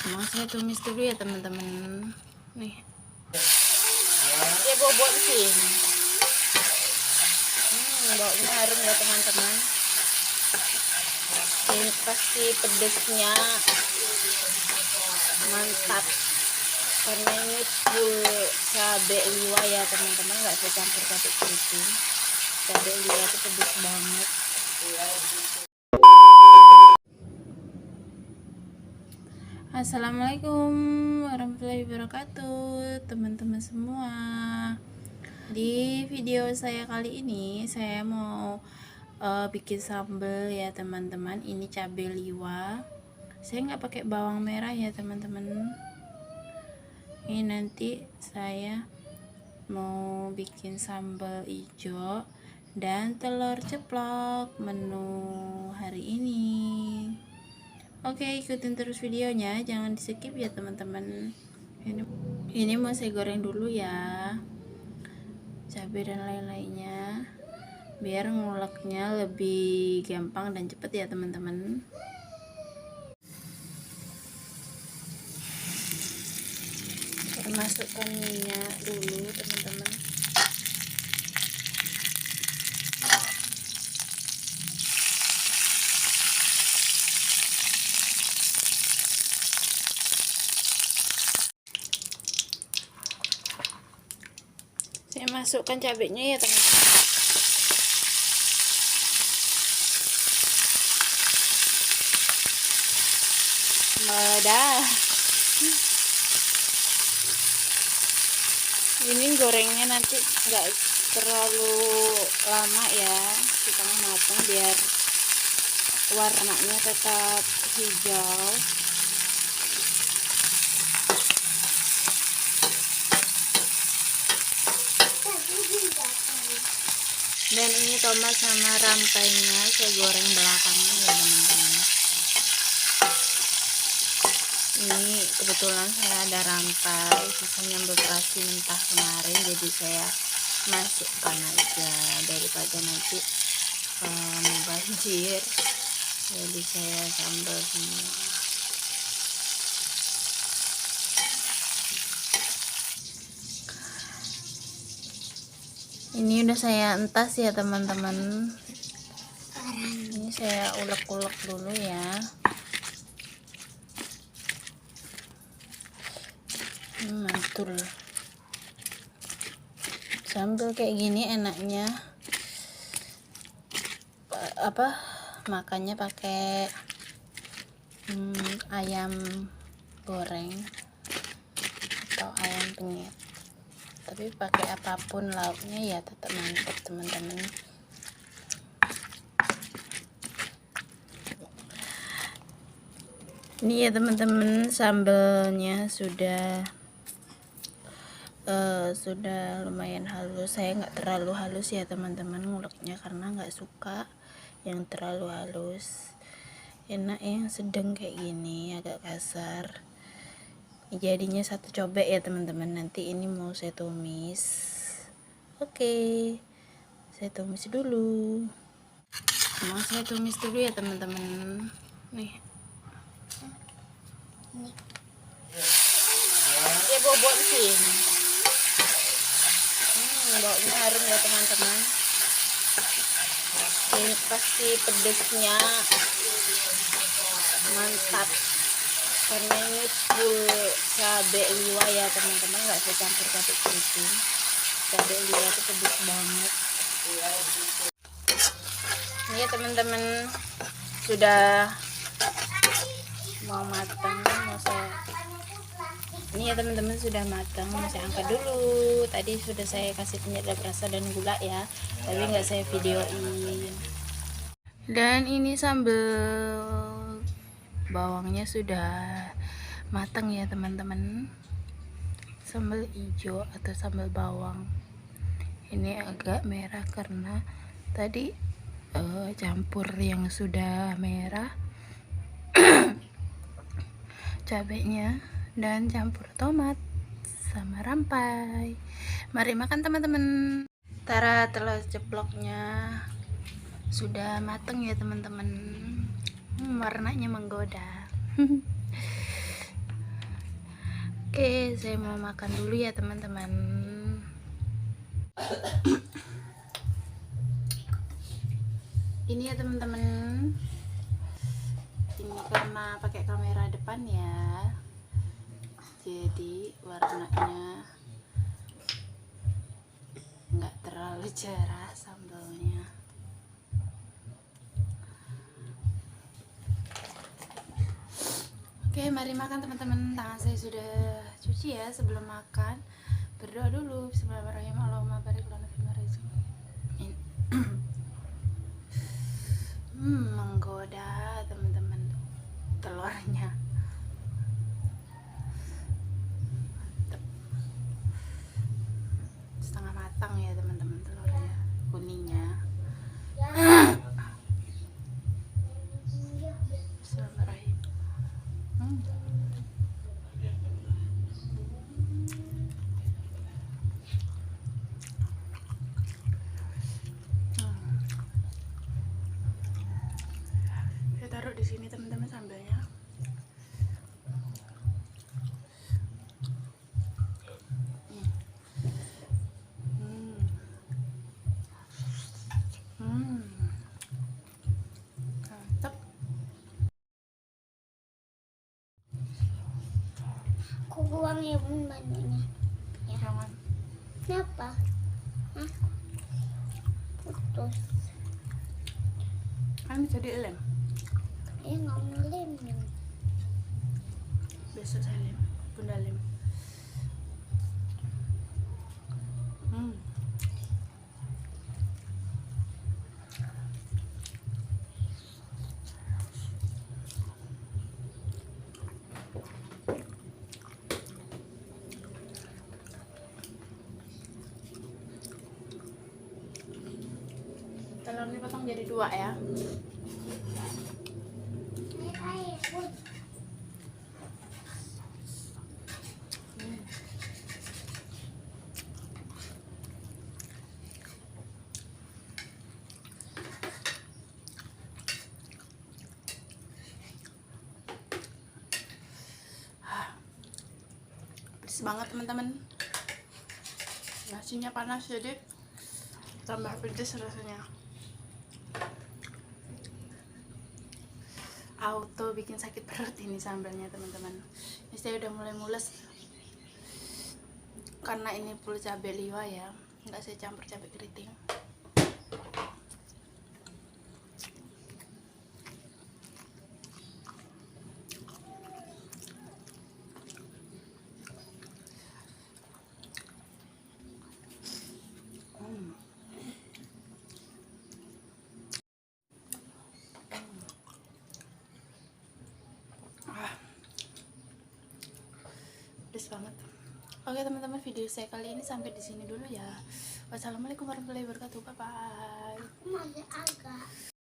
Mau saya tumis dulu ya teman-teman. Nih. Ya bobot sih. Baunya harum ya teman-teman. Ini pasti pedesnya mantap. Karena ini full cabai liwa ya teman-teman, nggak saya campur cabai keriting. Cabai liwa itu pedes banget. Assalamualaikum warahmatullahi wabarakatuh teman-teman semua. Di video saya kali ini saya mau bikin sambal ya teman-teman. Ini cabai liwa, saya nggak pakai bawang merah ya teman-teman. Ini nanti saya mau bikin sambal hijau dan telur ceplok menu hari ini. Oke, ikutin terus videonya, jangan di skip ya teman-teman. Ini mau saya goreng dulu ya, cabai dan lain-lainnya, biar nguleknya lebih gampang dan cepet ya teman-teman. Saya masukkan minyak dulu teman-teman. Saya masukkan cabenya ya teman-teman. Dah. Ini gorengnya nanti nggak terlalu lama ya, di tengah matang biar warnanya tetap hijau. Dan ini tomat sama rampainya saya goreng belakangan ya teman-teman. Ini kebetulan saya ada rampai, sisanya beberapa mentah kemarin, jadi saya masukkan aja daripada nanti mau banjir. Jadi saya sambal semua. Ini udah saya entas ya teman-teman. Ini saya ulek-ulek dulu ya. Mantul. Sambal kayak gini enaknya makannya pakai ayam goreng atau ayam penyet. Tapi pakai apapun lauknya ya tetap mantap teman-teman. Ini ya teman-teman, sambalnya sudah lumayan halus. Saya nggak terlalu halus ya teman-teman nguleknya, karena nggak suka yang terlalu halus. Enak yang sedang kayak gini, agak kasar. Jadinya satu cobek ya teman-teman. Nanti ini mau saya tumis. Oke, saya tumis dulu. Mau saya tumis dulu ya teman-teman. Nih. Ya bobot sih. Baunya harum ya teman-teman. Ini pasti pedesnya mantap. Karena ini full cabai liwa ya teman-teman, nggak saya campur cabai keriting. Cabai liwa itu pedes banget. Ini ya teman-teman, sudah mau matang. Ini ya teman-teman, sudah matang. Mau saya angkat dulu. Tadi sudah saya kasih penyedap rasa dan gula ya, tapi nggak saya videoin. Dan ini sambal bawangnya sudah matang ya teman-teman. Sambal hijau atau sambal bawang ini agak merah karena tadi campur yang sudah merah cabenya dan campur tomat sama rampai. Mari makan teman-teman. Tara, telur ceploknya sudah matang ya teman-teman. Warnanya menggoda. Oke, saya mau makan dulu ya teman-teman. Ini ya teman-teman, ini karena pakai kamera depan ya, jadi warnanya nggak terlalu cerah sambalnya. Oke, mari makan teman-teman. Tangan saya sudah cuci ya sebelum makan. Berdoa dulu. Bismillahirrahmanirrahim. Allahumma barik lana fima razaqtana. Menggoda teman-teman tuh telurnya. Mantap. Setengah matang ya teman-teman telurnya, kuningnya. Bismillahirrahmanirrahim. Saya taruh di sini teman-teman sambalnya. Mantap. Aku buang ya bun bantunya. Ya. Jangan. Kenapa? Hah? Putus. Kan bisa dilem. Nggak mau lem. Besok saya lem. Bunda lem. Telurnya potong jadi 2 ya. Air bun. Pedes banget teman-teman. Nasinya panas jadi tambah pedes rasanya. Auto bikin sakit perut ini sambalnya teman-teman. Ini saya udah mulai mules karena ini full cabai liwa ya, nggak saya campur cabai keriting. Pedes banget. Oke teman-teman, video saya kali ini sampai di sini dulu ya. Wassalamualaikum warahmatullahi wabarakatuh. Bye bye. Masih agak.